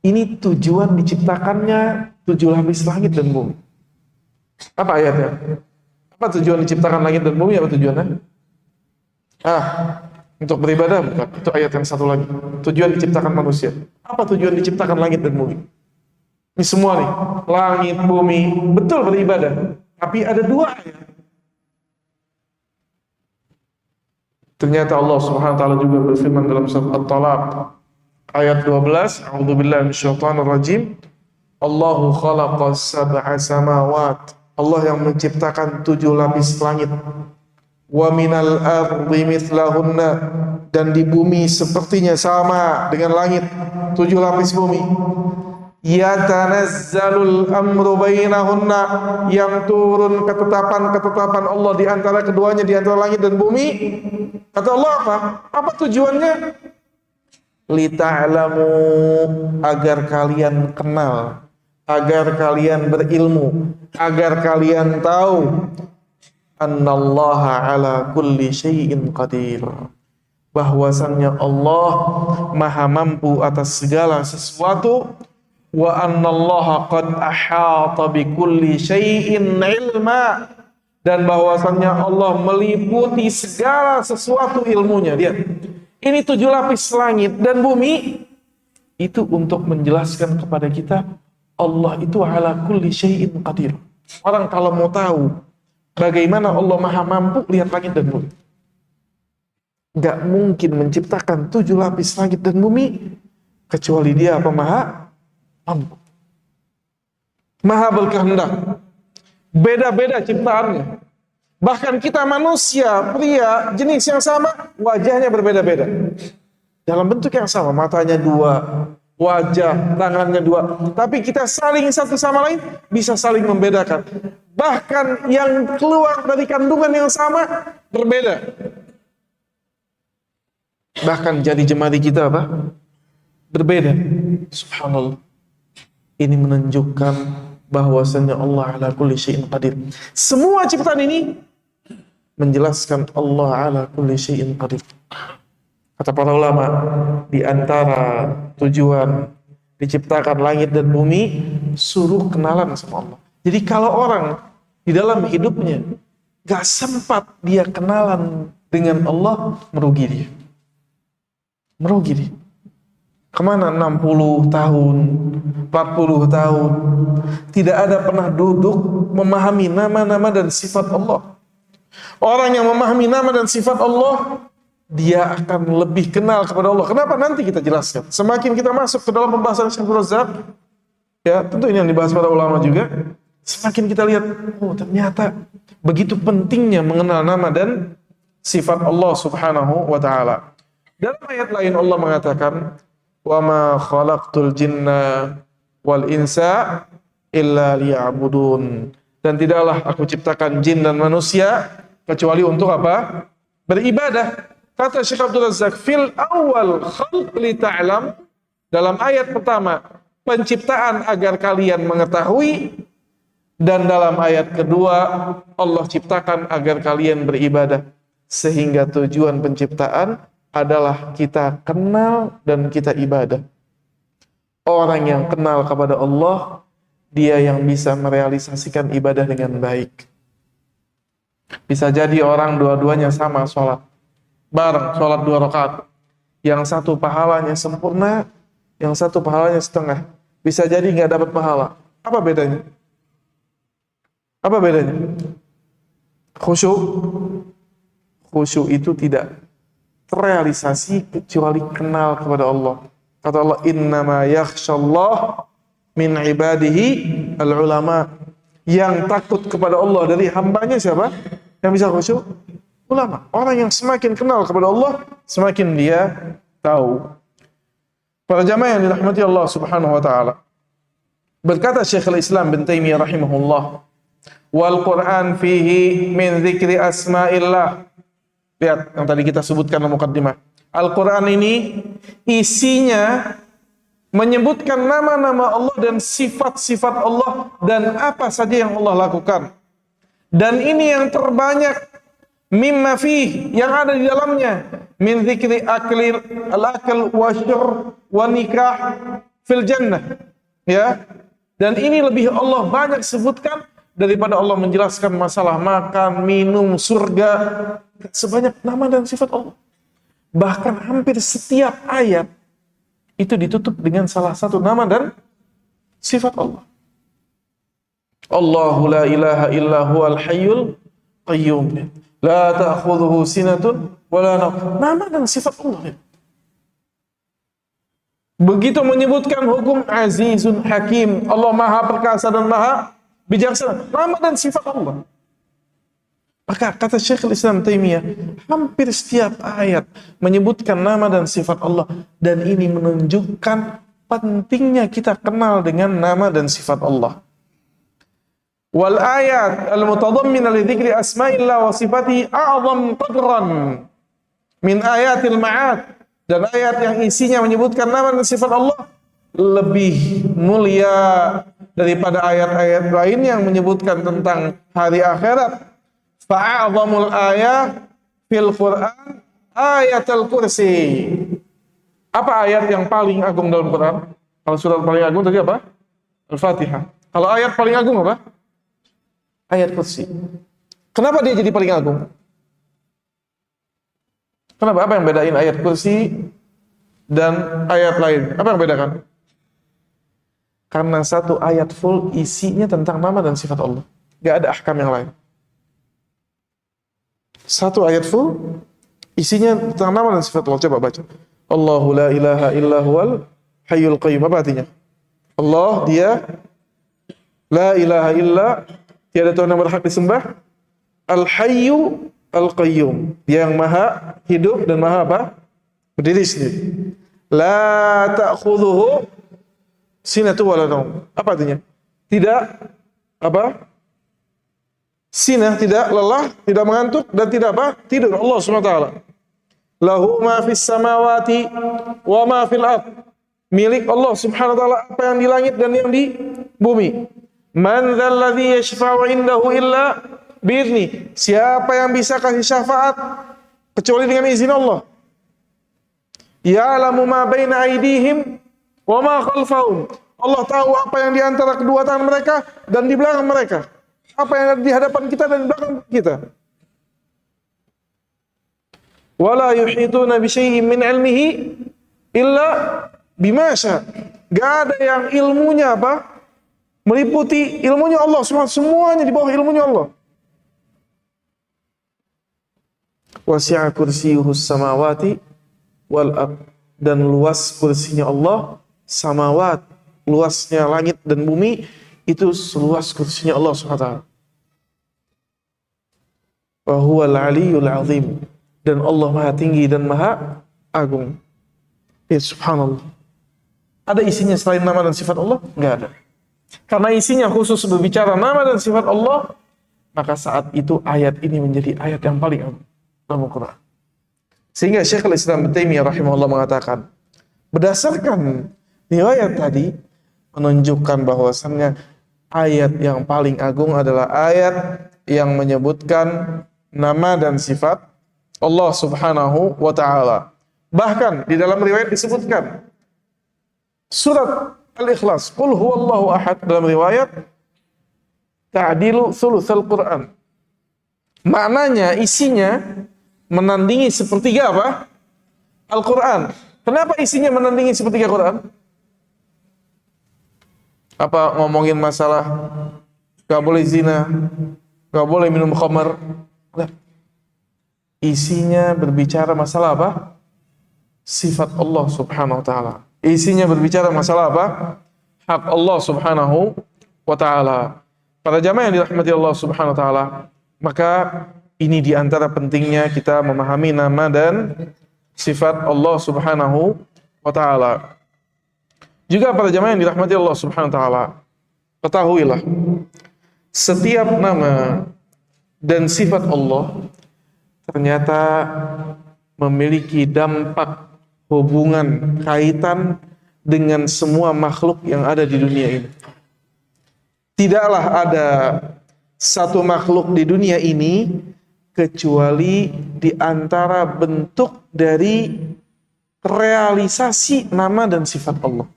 ini tujuan diciptakannya 7 lapis langit dan bumi. Apa ayatnya? Apa tujuan diciptakan langit dan bumi? Apa tujuannya? Untuk beribadah bukan? Itu ayat yang satu lagi. Tujuan diciptakan manusia. Apa tujuan diciptakan langit dan bumi? Ini semua nih, langit, bumi, betul beribadah. Tapi ada 2 ayat. Ternyata Allah Subhanahu wa taala juga berfirman dalam surat At-Talaq ayat 12, A'udzubillahi minasyaitonirrajim. Allahu khalaqas sab'a samawat. Allah yang menciptakan 7 lapis langit. Wa minal ardi mithlahunna, dan di bumi sepertinya sama dengan langit, 7 lapis bumi. Yatanazzalul amru bainahunna, yang turun ketetapan-ketetapan Allah di antara keduanya, di antara langit dan bumi. Kata Allah apa? Apa tujuannya? Lita'lamu, agar kalian kenal, agar kalian berilmu, agar kalian tahu annallaha ala kulli syai'in qadir, bahwasannya Allah maha mampu atas segala sesuatu. Wa annallaha qad ahata bi kulli syai'in ilma, dan bahwasannya Allah meliputi segala sesuatu ilmunya. Lihat, ini 7 lapis langit dan bumi itu untuk menjelaskan kepada kita Allah itu ala kulli syai'in qadir. Orang kalau mau tahu bagaimana Allah maha mampu, lihat langit dan bumi. Gak mungkin menciptakan 7 lapis langit dan bumi kecuali Dia apa maha mampu, maha berkehendak. Beda-beda ciptaannya. Bahkan kita manusia, pria, jenis yang sama, wajahnya berbeda-beda. Dalam bentuk yang sama, matanya 2, wajah, tangannya 2. Tapi kita saling satu sama lain, bisa saling membedakan. Bahkan yang keluar dari kandungan yang sama, berbeda. Bahkan jari jemari kita apa? Berbeda. Subhanallah. Ini menunjukkan bahwasannya Allah ala kulli syai'in qadir. Semua ciptaan ini menjelaskan Allah ala kulli syai'in qadir. Kata para ulama, di antara tujuan diciptakan langit dan bumi, suruh kenalan sama Allah. Jadi kalau orang di dalam hidupnya gak sempat dia kenalan dengan Allah, merugi dia. Merugi dia. Kemana 60 tahun, 40 tahun, tidak ada pernah duduk memahami nama-nama dan sifat Allah. Orang yang memahami nama dan sifat Allah, dia akan lebih kenal kepada Allah. Kenapa? Nanti kita jelaskan. Semakin kita masuk ke dalam pembahasan Syekhul Razak, ya tentu ini yang dibahas para ulama juga, semakin kita lihat, oh ternyata begitu pentingnya mengenal nama dan sifat Allah Subhanahu wa taala. Dalam ayat lain Allah mengatakan, wa ma khalaqtul jinna wal insa illa liya'budun, dan tidaklah aku ciptakan jin dan manusia kecuali untuk apa? Beribadah. Kata Syekh Abdul Razak, fil awal khalq li ta'lam, dalam ayat pertama penciptaan agar kalian mengetahui, dan dalam ayat kedua Allah ciptakan agar kalian beribadah. Sehingga tujuan penciptaan adalah kita kenal dan kita ibadah. Orang yang kenal kepada Allah, dia yang bisa merealisasikan ibadah dengan baik. Bisa jadi orang dua-duanya sama sholat, bareng sholat 2 rakaat. Yang satu pahalanya sempurna, yang satu pahalanya setengah. Bisa jadi nggak dapat pahala. Apa bedanya? Apa bedanya? Khusyuk. Khusyuk itu tidak terrealisasi kecuali kenal kepada Allah. Kata Allah, innama yakhshallah min ibadihi al-ulama. Yang takut kepada Allah dari hambanya siapa? Yang bisa khusyuk? Ulama. Orang yang semakin kenal kepada Allah, semakin dia tahu. Para jamaah yang dirahmati Allah Subhanahu wa taala. Berkata Syekhul Islam bin Taimiyah rahimahullah, wal Qur'an fihi min dzikri asma'illah. Lihat yang tadi kita sebutkan dalam mukaddimah. Al-Qur'an ini isinya menyebutkan nama-nama Allah dan sifat-sifat Allah dan apa saja yang Allah lakukan. Dan ini yang terbanyak mimma fih, yang ada di dalamnya, min dzikri al-akl wa syurb wa nikah fil jannah. Ya. Dan ini lebih Allah banyak sebutkan daripada Allah menjelaskan masalah makan, minum, surga, sebanyak nama dan sifat Allah. Bahkan hampir setiap ayat itu ditutup dengan salah satu nama dan sifat Allah. Allahu la ilaha illa huwal hayyul qayyum. La ta'khudhuhu sinatun wa la nawm. Nama dan sifat Allah. Begitu menyebutkan hukum azizun hakim, Allah maha perkasa dan maha bijaksana. Nama dan sifat Allah. Maka kata Syekhul Islam Taimiyah, hampir setiap ayat menyebutkan nama dan sifat Allah, dan ini menunjukkan pentingnya kita kenal dengan nama dan sifat Allah. Wal ayat al-mutadamminah li dzikri asma'illah wa sifatihi a'zam qadran min ayatil ma'ad. Dan ayat yang isinya menyebutkan nama dan sifat Allah lebih mulia daripada ayat-ayat lain yang menyebutkan tentang hari akhirat. Fa'a'zamul ayat fil Qur'an ayatul kursi. Apa ayat yang paling agung dalam Quran? Kalau surat paling agung tadi apa? Al-Fatihah. Kalau ayat paling agung apa? Ayat kursi. Kenapa dia jadi paling agung? Kenapa? Apa yang bedain ayat kursi dan ayat lain? Apa yang bedakan? Karena satu ayat full isinya tentang nama dan sifat Allah. Gak ada ahkam yang lain. Satu ayat full isinya tentang nama dan sifat Allah. Coba baca. Allahu la ilaha illa huwal hayyul qayyum. Apa artinya? Allah, dia la ilaha illa, tiada Tuhan yang berhak disembah, al-hayyu al-qayyum, dia yang maha hidup dan maha apa? Berdiri sendiri. La ta'khudhuhu sinatu wa la naum. Apa artinya? Tidak apa? Sinah, tidak lelah, tidak mengantuk, dan tidak apa? Tidur. Allah SWT. Lahu ma fis samawati wa ma fil ardh. Milik Allah Subhanahu wa taala apa yang di langit dan yang di bumi. Man dzalladzi yashfa'u indahu illa bi'idznih. Siapa yang bisa kasih syafaat kecuali dengan izin Allah. Ya'lamu ma baina aydihim wa ma khalfahum. Allah tahu apa yang di antara kedua tangan mereka dan di belakang mereka. Apa yang ada di hadapan kita dan di belakang kita. Wala yuhituna bi syai'in min 'ilmihi illa bima syaa. Enggak ada yang ilmunya apa? Meliputi ilmunya Allah, semuanya di bawah ilmunya Allah. Wasi'a kursiyyuhus samawati wal ard. Dan luas kursinya Allah, samawat, luasnya langit dan bumi, itu seluas kursinya Allah SWT. Wa huwal aliyyul azim. Dan Allah maha tinggi dan maha agung. Ya subhanallah. Ada isinya selain nama dan sifat Allah? Enggak ada. Karena isinya khusus berbicara nama dan sifat Allah, maka saat itu ayat ini menjadi ayat yang paling agung dalam Al-Quran. Sehingga Syekhul Islam bin Taimiyah rahimahullah mengatakan, berdasarkan riwayat tadi menunjukkan bahwasannya ayat yang paling agung adalah ayat yang menyebutkan nama dan sifat Allah Subhanahu wa taala. Bahkan di dalam riwayat disebutkan surat Al-Ikhlas, qul huwallahu ahad, dalam riwayat ta'dilu thulutsal Quran. Maknanya, isinya menandingi sepertiga apa? Al-Quran. Kenapa isinya menandingi sepertiga Quran? Apa ngomongin masalah gak boleh zina, gak boleh minum khamar? Nah, isinya berbicara masalah apa? Sifat Allah Subhanahu wa taala. Isinya berbicara masalah apa? hak Allah Subhanahu wa taala. Para jamaah yang dirahmati Allah Subhanahu wa taala, maka ini di antara pentingnya kita memahami nama dan sifat Allah Subhanahu wa taala. Juga para jamaah yang dirahmati Allah Subhanahu wa taala, ketahuilah setiap nama dan sifat Allah ternyata memiliki dampak, hubungan, kaitan dengan semua makhluk yang ada di dunia ini. Tidaklah ada satu makhluk di dunia ini kecuali di antara bentuk dari realisasi nama dan sifat Allah.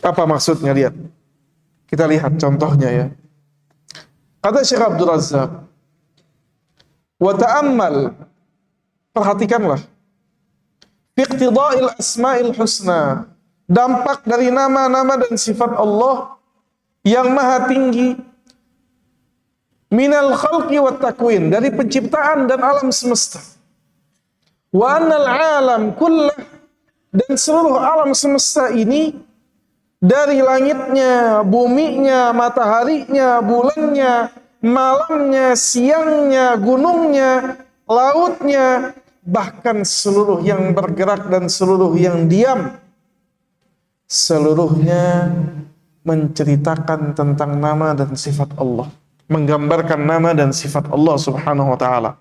Apa maksudnya? Lihat. Kita lihat contohnya ya. Kata Syekh Abdul Razzaq, wa ta'ammal, perhatikanlah, iqtida'il asma'il husna, dampak dari nama-nama dan sifat Allah yang maha tinggi, minal khalqi wat takwin, dari penciptaan dan alam semesta, wa annal alam kullah, dan seluruh alam semesta ini, dari langitnya, buminya, mataharinya, bulannya, malamnya, siangnya, gunungnya, lautnya, bahkan seluruh yang bergerak dan seluruh yang diam, seluruhnya menceritakan tentang nama dan sifat Allah, menggambarkan nama dan sifat Allah Subhanahu wa taala.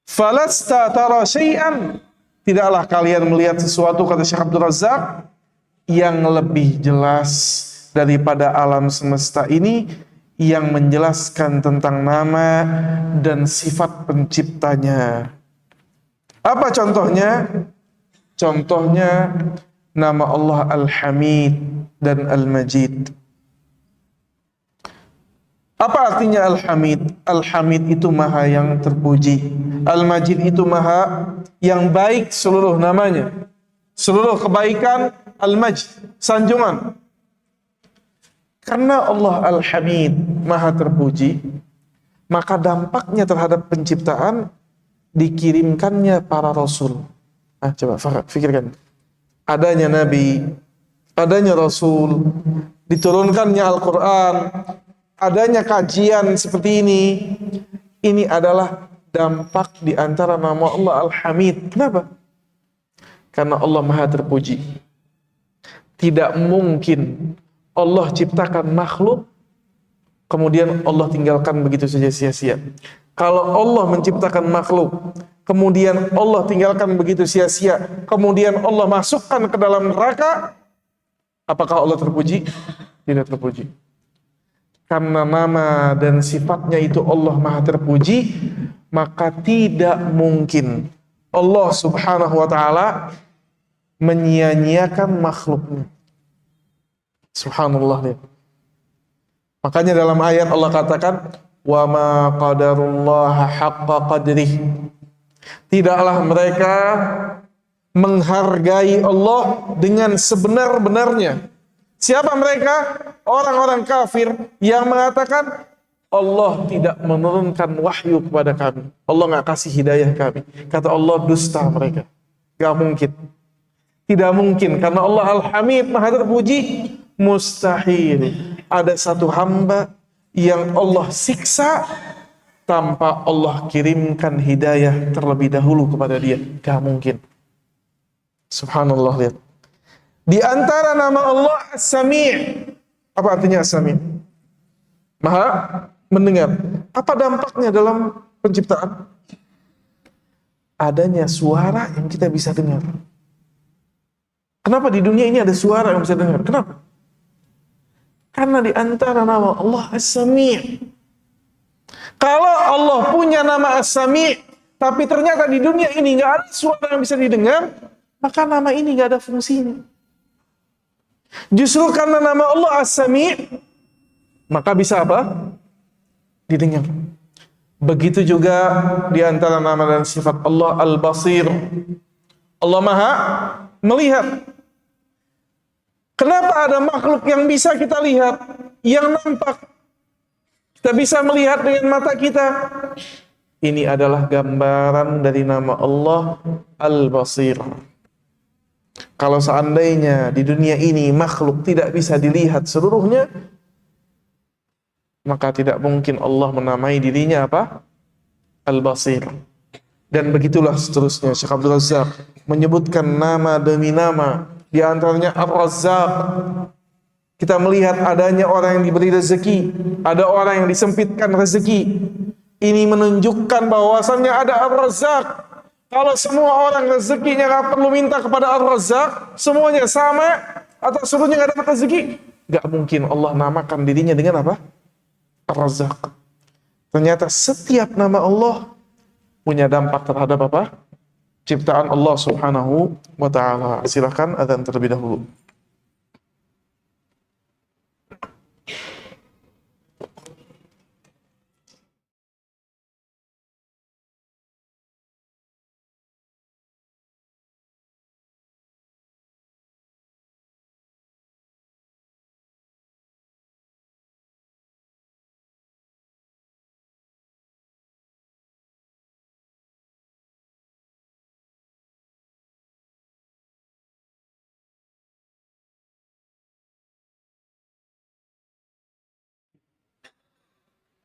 Falasta tara syai'an, tidaklah kalian melihat sesuatu, kata Syekh Abdul Razzaq, yang lebih jelas daripada alam semesta ini, yang menjelaskan tentang nama dan sifat penciptanya. Apa contohnya? Contohnya nama Allah Al-Hamid dan Al-Majid. Apa artinya Al-Hamid? Al-Hamid itu maha yang terpuji. Al-Majid itu maha yang baik seluruh namanya. Seluruh kebaikan Al-Majd, sanjungan. Karena Allah Al-Hamid, maha terpuji, maka dampaknya terhadap penciptaan dikirimkannya para rasul. Coba fikirkan. Adanya Nabi, adanya Rasul, diturunkannya Al-Quran, adanya kajian seperti ini adalah dampak di antara nama Allah Al-Hamid. Kenapa? Karena Allah maha terpuji. Tidak mungkin Allah ciptakan makhluk, kemudian Allah tinggalkan begitu saja sia-sia. Kalau Allah menciptakan makhluk, kemudian Allah tinggalkan begitu sia-sia, kemudian Allah masukkan ke dalam neraka, apakah Allah terpuji? Tidak terpuji. Karena nama dan sifatnya itu Allah maha terpuji, maka tidak mungkin Allah Subhanahu wa ta'ala menyia-nyiakan makhluknya. Subhanallah. Makanya dalam ayat Allah katakan, wa ma qadarullaha haqqa qadrih. Tidaklah mereka menghargai Allah dengan sebenar-benarnya. Siapa mereka? Orang-orang kafir yang mengatakan Allah tidak menurunkan wahyu kepada kami. Allah nggak kasih hidayah kami. Kata Allah, dusta mereka. Gak mungkin. Tidak mungkin. Karena Allah Al-Hamid, maha terpuji. Mustahil ada satu hamba yang Allah siksa tanpa Allah kirimkan hidayah terlebih dahulu kepada dia. Gak mungkin. Subhanallah, lihat. Di antara nama Allah As-Sami'. Apa artinya As-Sami'? Maha mendengar. Apa dampaknya dalam penciptaan? Adanya suara yang kita bisa dengar. Kenapa di dunia ini ada suara yang bisa dengar? Kenapa? Karena di antara nama Allah As-Sami'. Kalau Allah punya nama As-Sami', tapi ternyata di dunia ini nggak ada suara yang bisa didengar, maka nama ini nggak ada fungsinya. Justru karena nama Allah As-Sami', maka bisa apa? Didengar. Begitu juga di antara nama dan sifat Allah Al-Basir. Allah maha melihat. Kenapa ada makhluk yang bisa kita lihat, yang nampak? Kita bisa melihat dengan mata kita. Ini adalah gambaran dari nama Allah Al-Basir. Kalau seandainya di dunia ini makhluk tidak bisa dilihat seluruhnya, maka tidak mungkin Allah menamai dirinya apa? Al-Basir. Dan begitulah seterusnya. Syekh Abdul Razzaq menyebutkan nama demi nama, di antaranya Ar-Razzaq. Kita melihat adanya orang yang diberi rezeki, ada orang yang disempitkan rezeki. Ini menunjukkan bahwasannya ada Ar-Razzaq. Kalau semua orang rezekinya nggak perlu minta kepada Ar-Razzaq, semuanya sama, atau seluruhnya nggak dapat rezeki, nggak mungkin Allah namakan dirinya dengan apa? Ar-Razzaq. Ternyata setiap nama Allah punya dampak terhadap apa? Ciptaan Allah Subhanahu wa ta'ala. Silakan adzan terlebih dahulu.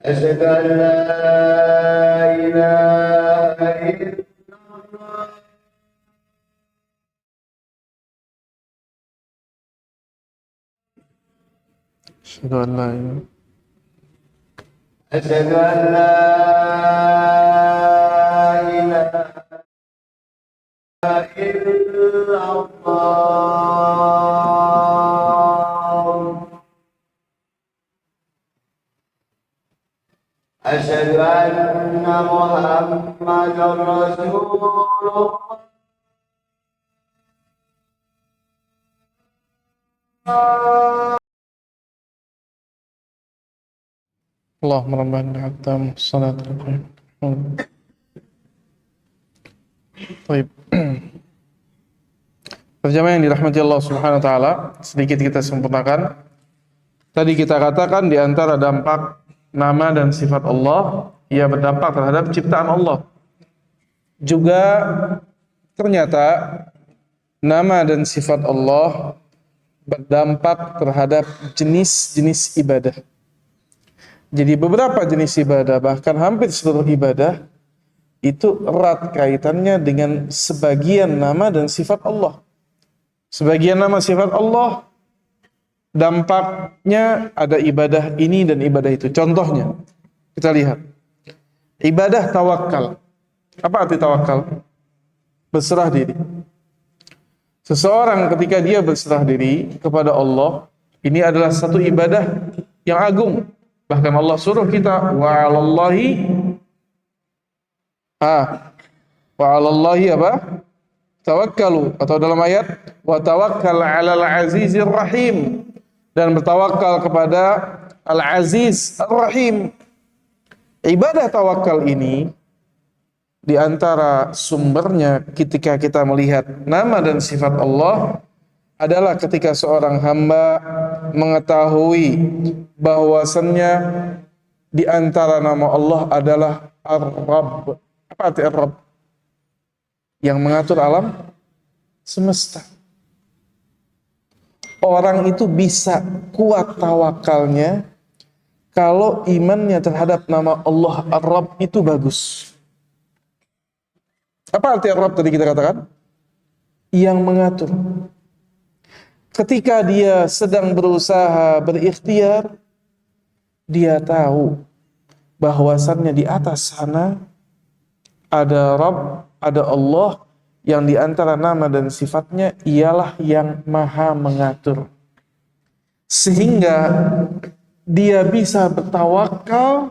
أشهد أن لا إله إلا الله Asyhadu an la ilaha أشهد أن لا إله إلا الله أشهد أن محمدا رسول الله Allahumma rabbana hatta salatu Baik. Terjemah yang dirahmati Allah Subhanahu wa taala, sedikit kita sempurnakan. Tadi kita katakan di antara dampak nama dan sifat Allah, ia berdampak terhadap ciptaan Allah. Juga ternyata nama dan sifat Allah berdampak terhadap jenis-jenis ibadah. Jadi beberapa jenis ibadah, bahkan hampir seluruh ibadah, itu erat kaitannya dengan sebagian nama dan sifat Allah. Sebagian nama sifat Allah, dampaknya ada ibadah ini dan ibadah itu. Contohnya, kita lihat. Ibadah tawakal. Apa arti tawakal? Berserah diri. Seseorang ketika dia berserah diri kepada Allah, ini adalah satu ibadah yang agung. Bahkan Allah suruh kita wa 'alallahi apa? Tawakkalu, atau dalam ayat wa tawakkal 'alal 'azizir rahim, dan bertawakal kepada Al-Aziz Ar-Rahim. Ibadah tawakal ini di antara sumbernya ketika kita melihat nama dan sifat Allah adalah ketika seorang hamba mengetahui bahwasannya di antara nama Allah adalah Ar-Rabb. Apa arti Ar-Rabb? Yang mengatur alam semesta. Orang itu bisa kuat tawakalnya kalau imannya terhadap nama Allah Ar-Rabb itu bagus. Apa arti Ar-Rabb tadi kita katakan? Yang mengatur. Ketika dia sedang berusaha berikhtiar, dia tahu bahwasannya di atas sana ada Rabb, ada Allah, yang di antara nama dan sifatnya ialah yang maha mengatur. Sehingga dia bisa bertawakal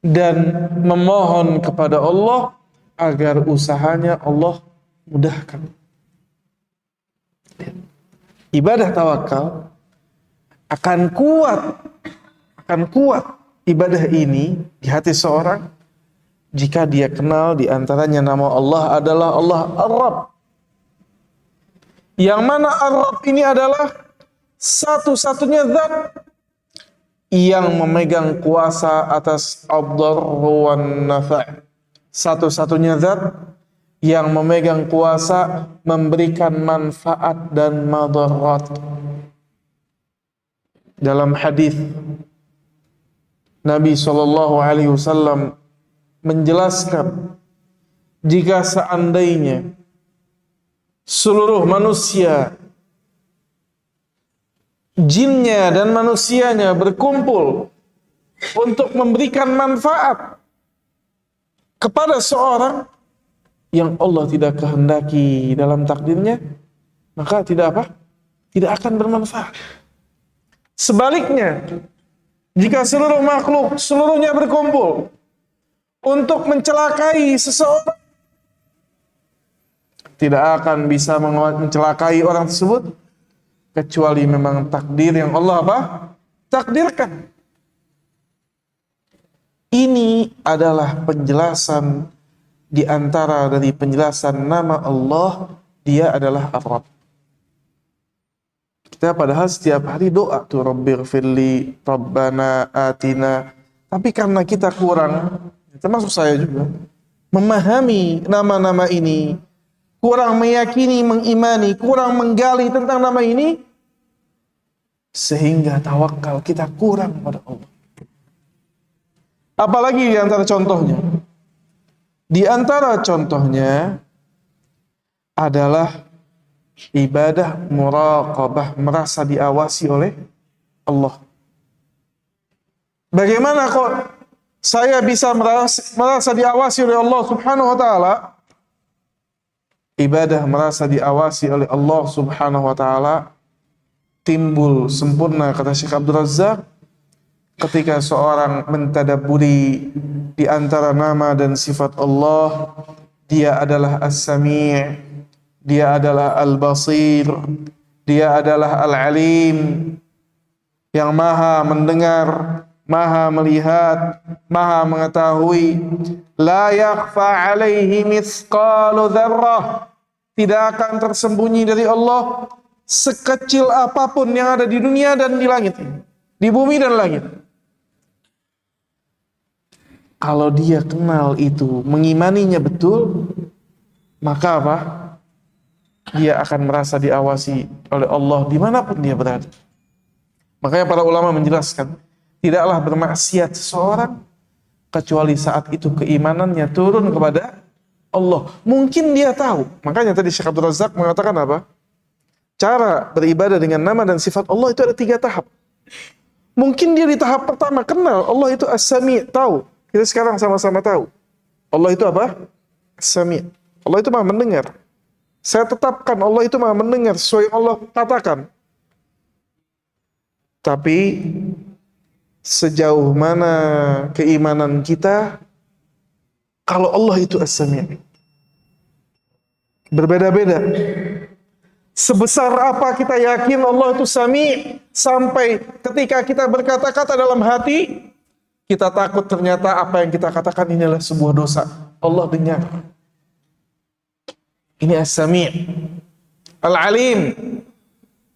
dan memohon kepada Allah agar usahanya Allah mudahkan. Ibadah tawakal akan kuat ibadah ini di hati seorang jika dia kenal di antaranya nama Allah adalah Allah Ar-Rabb. Yang mana Ar-Rabb ini adalah satu-satunya zat yang memegang kuasa atas ad-darr wan nafa'. Satu-satunya zat yang memegang kuasa memberikan manfaat dan madarat. Dalam hadis Nabi SAW menjelaskan, jika seandainya seluruh manusia, jinnya dan manusianya berkumpul untuk memberikan manfaat kepada seorang yang Allah tidak kehendaki dalam takdirnya, maka tidak apa? Tidak akan bermanfaat. Sebaliknya, jika seluruh makhluk seluruhnya berkumpul untuk mencelakai seseorang, tidak akan bisa mencelakai orang tersebut kecuali memang takdir yang Allah apa? Takdirkan. Ini adalah penjelasan di antara dari penjelasan nama Allah, dia adalah Ar-Rabb. Kita padahal setiap hari doa tuh, Rabbighfirli, Rabbana Atina. Tapi karena kita kurang, termasuk saya juga, memahami nama-nama ini, kurang meyakini, mengimani, kurang menggali tentang nama ini, sehingga tawakal kita kurang pada Allah. Apalagi di antara contohnya? Di antara contohnya adalah ibadah muraqabah, merasa diawasi oleh Allah. Bagaimana kok saya bisa merasa diawasi oleh Allah Subhanahu wa taala? Ibadah merasa diawasi oleh Allah Subhanahu wa taala timbul sempurna, kata Syekh Abdul Razak, ketika seorang mentadabburi di antara nama dan sifat Allah. Dia adalah As-Sami', dia adalah Al-Basir, dia adalah Al-Alim, yang maha mendengar, maha melihat, maha mengetahui. La yakhfa alaihi mithqalu dzarrah, tidak akan tersembunyi dari Allah sekecil apapun yang ada di dunia dan di langit, di bumi dan langit. Kalau dia kenal itu, mengimaninya betul, maka apa? Dia akan merasa diawasi oleh Allah dimanapun dia berada. Makanya para ulama menjelaskan, tidaklah bermaksiat seseorang kecuali saat itu keimanannya turun kepada Allah. Mungkin dia tahu. Makanya tadi Syekh Abdul Razak mengatakan apa? Cara beribadah dengan nama dan sifat Allah itu ada 3 tahap. Mungkin dia di tahap pertama kenal Allah itu As-Sami', tahu. Kita sekarang sama-sama tahu Allah itu apa? As-Sami'. Allah itu maha mendengar. Saya tetapkan Allah itu maha mendengar sesuai yang Allah katakan. Tapi sejauh mana keimanan kita kalau Allah itu As-Sami'? Berbeda-beda. Sebesar apa kita yakin Allah itu Sami', sampai ketika kita berkata-kata dalam hati, kita takut ternyata apa yang kita katakan ini adalah sebuah dosa. Allah dengar. Ini As-Sami'. Al-Alim.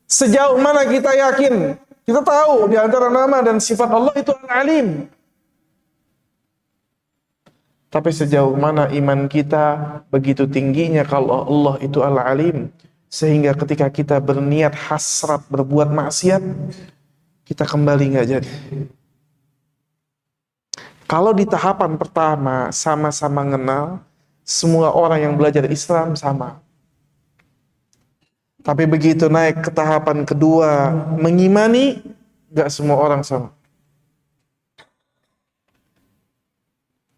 Sejauh mana kita yakin, kita tahu di antara nama dan sifat Allah itu Al-Alim. Tapi sejauh mana iman kita begitu tingginya kalau Allah itu Al-Alim, sehingga ketika kita berniat hasrat berbuat maksiat, kita kembali nggak jadi. Kalau di tahapan pertama sama-sama mengenal, semua orang yang belajar Islam sama. Tapi begitu naik ke tahapan kedua, mengimani, nggak semua orang sama.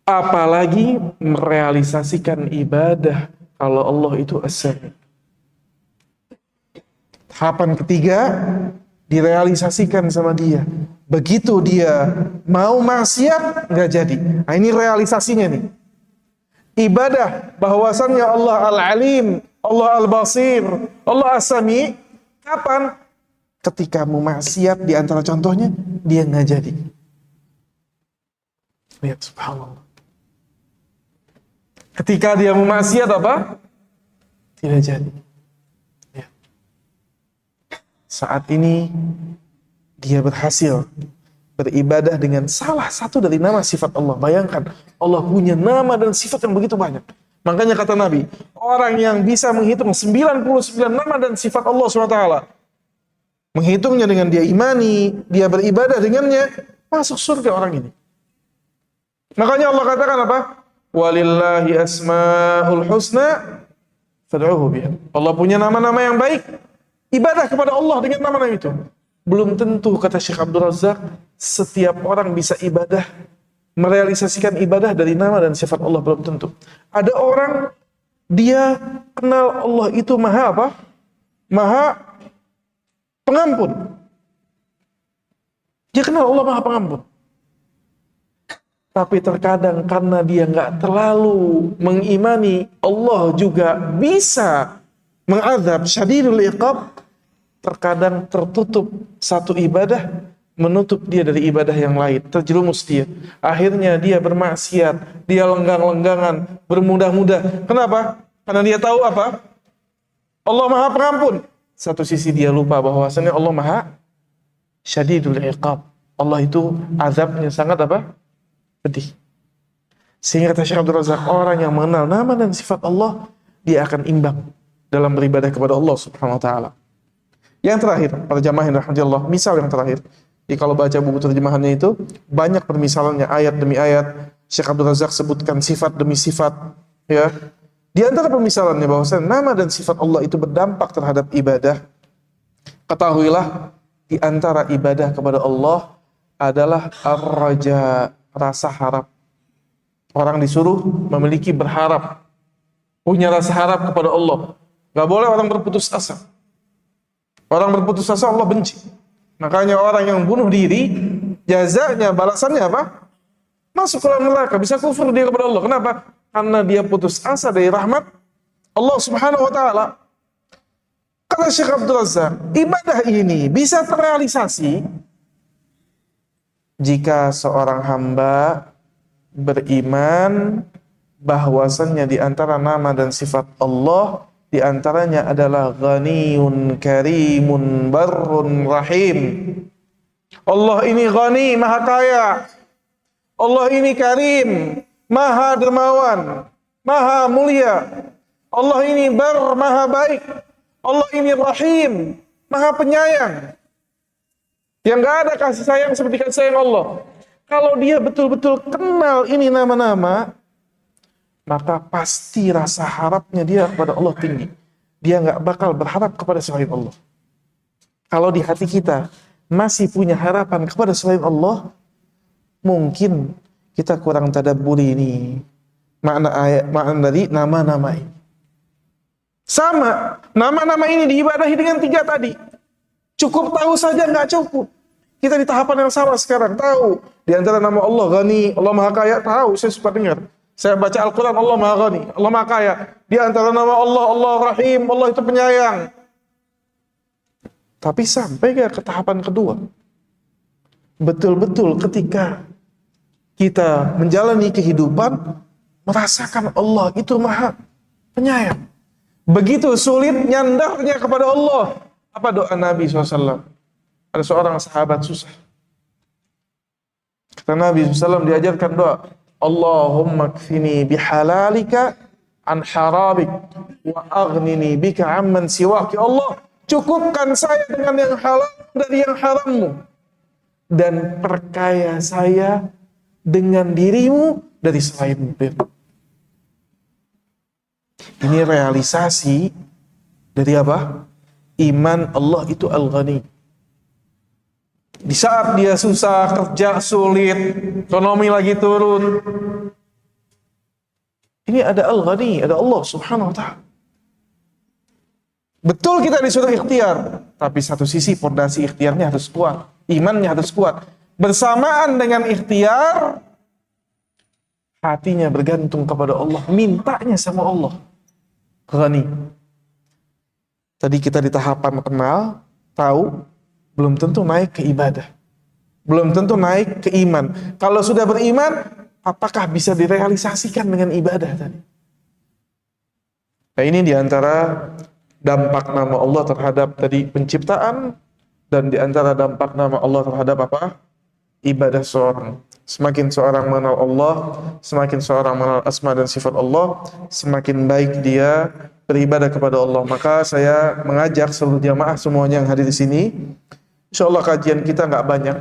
Apalagi merealisasikan ibadah kalau Allah itu As-Sami'. Tahapan ketiga direalisasikan sama dia. Begitu dia mau maksiat, nggak jadi. Nah, ini realisasinya nih. Ibadah bahwasannya Allah Al-Alim, Allah Al-Basir, Allah As-Sami'. Kapan? Ketika mau maksiat, di antara contohnya dia nggak jadi. Lihat, subhanallah. Ketika dia mau maksiat apa? Tidak jadi. Lihat. Saat ini dia berhasil beribadah dengan salah satu dari nama sifat Allah. Bayangkan, Allah punya nama dan sifat yang begitu banyak. Makanya kata Nabi, orang yang bisa menghitung 99 nama dan sifat Allah SWT, menghitungnya dengan dia imani, dia beribadah dengannya, masuk surga orang ini. Makanya Allah katakan apa? Walillahi asmaul husna fad'uhu biha. Allah punya nama-nama yang baik. Ibadah kepada Allah dengan nama-nama itu. Belum tentu, kata Syekh Abdul Razak, setiap orang bisa ibadah, merealisasikan ibadah dari nama dan sifat Allah, belum tentu. Ada orang, dia kenal Allah itu maha apa? Maha pengampun. Dia kenal Allah maha pengampun. Tapi terkadang karena dia nggak terlalu mengimani Allah juga bisa mengadab syadidul iqab, terkadang tertutup satu ibadah, menutup dia dari ibadah yang lain, terjerumus dia. Akhirnya dia bermaksiat, dia lenggang-lenggangan, bermudah-mudah. Kenapa? Karena dia tahu apa? Allah maha pengampun. Satu sisi dia lupa bahwasanya Allah maha syadidul iqab. Allah itu azabnya sangat apa? Pedih. Sehingga kata Syekh Abdul Razak, orang yang mengenal nama dan sifat Allah, dia akan imbang dalam beribadah kepada Allah Subhanahu wa taala. Yang terakhir, para jamaah yang rahmati Allah, misal yang terakhir. Jadi kalau baca buku terjemahannya itu banyak permisalannya, ayat demi ayat. Syekh Abdul Razak sebutkan sifat demi sifat, ya. Di antara permisalannya bahwasanya nama dan sifat Allah itu berdampak terhadap ibadah. Ketahuilah, di antara ibadah kepada Allah adalah ar-raja, rasa harap. Orang disuruh memiliki berharap, punya rasa harap kepada Allah. Gak boleh orang berputus asa. Orang berputus asa Allah benci. Makanya orang yang bunuh diri, jazanya, balasannya apa? Masuk ke dalam neraka, bisa kufur dia kepada Allah. Kenapa? Karena dia putus asa dari rahmat Allah Subhanahu wa taala. Kata Syekh Abdul Razak, ibadah ini bisa terrealisasi jika seorang hamba beriman bahwasannya di antara nama dan sifat Allah, di antaranya adalah Ghaniyun Karimun Barrun Rahim. Allah ini Ghani, maha kaya. Allah ini Karim, maha dermawan, maha mulia. Allah ini Bar, maha baik. Allah ini Rahim, maha penyayang. Yang gak ada kasih sayang seperti kasih sayang Allah. Kalau dia betul-betul kenal ini nama-nama, maka pasti rasa harapnya dia kepada Allah tinggi. Dia gak bakal berharap kepada selain Allah. Kalau di hati kita masih punya harapan kepada selain Allah, mungkin kita kurang tadabburi ini makna ayat, makna dari nama-nama ini. Sama, nama-nama ini diibadahi dengan 3 tadi. Cukup tahu saja nggak cukup. Kita di tahapan yang sama sekarang, tahu. Di antara nama Allah Ghani, Allah Maha Kaya, tahu, saya suka dengar. Saya baca Al-Quran, Allah Maha Ghani, Allah Maha Kaya. Di antara nama Allah, Allah Rahim, Allah itu penyayang. Tapi sampai ke tahapan kedua. Betul-betul ketika kita menjalani kehidupan, merasakan Allah itu Maha Penyayang. Begitu sulit nyandarnya kepada Allah. Apa doa Nabi SAW? Ada seorang sahabat susah. Kata Nabi SAW, diajarkan doa, Allahumma kfini bihalalika an harabik wa aghnini bika amman siwak. Ya Allah, cukupkan saya dengan yang halal dari yang harammu, dan perkaya saya dengan dirimu dari selainmu. Ini realisasi dari apa? Iman Allah itu Al-Ghani. Di saat dia susah, kerja sulit, ekonomi lagi turun, ini ada Al-Ghani, ada Allah Subhanahu wa ta'ala. Betul kita disuruh ikhtiar, tapi satu sisi fondasi ikhtiarnya harus kuat, imannya harus kuat. Bersamaan dengan ikhtiar, hatinya bergantung kepada Allah, mintanya sama Allah. Ghani. Tadi kita di tahapan kenal, tahu, belum tentu naik ke ibadah. Belum tentu naik ke iman. Kalau sudah beriman, apakah bisa direalisasikan dengan ibadah tadi? Nah, ini diantara dampak nama Allah terhadap tadi penciptaan, dan diantara dampak nama Allah terhadap apa? Ibadah seorang. Semakin seorang mengenal Allah, semakin seorang mengenal asma dan sifat Allah, semakin baik dia beribadah kepada Allah. Maka saya mengajak seluruh jamaah semuanya yang hadir di sini, insyaallah kajian kita nggak banyak.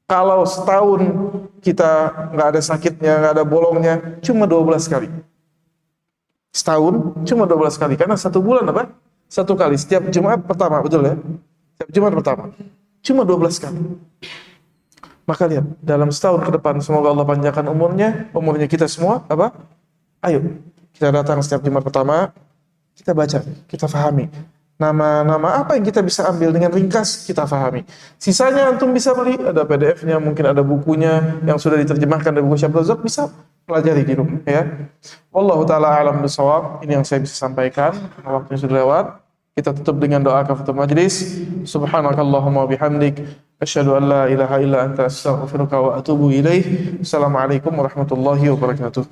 Kalau setahun kita nggak ada sakitnya, nggak ada bolongnya, cuma 12 kali. Setahun cuma 12 kali, karena satu bulan apa? Satu kali, setiap Jumat pertama, betul ya? Setiap Jumat pertama, cuma 12 kali. Maka lihat, dalam setahun ke depan, semoga Allah panjangkan umurnya kita semua, apa? Ayo, kita datang setiap Jumat pertama, kita baca, kita fahami. Nama-nama apa yang kita bisa ambil dengan ringkas, kita fahami. Sisanya antum bisa beli, ada PDF-nya, mungkin ada bukunya yang sudah diterjemahkan dari buku Syekh Razak, bisa pelajari di rumah, ya. Wallahu ta'ala alam bisawab. Ini yang saya bisa sampaikan, waktunya sudah lewat. Kita tutup dengan doa kafaratul majlis. Subhanakallahumma bihamdik, asyhadu an la ilaha illa anta astaghfiruka wa atubu ilaih. Assalamualaikum warahmatullahi wabarakatuh.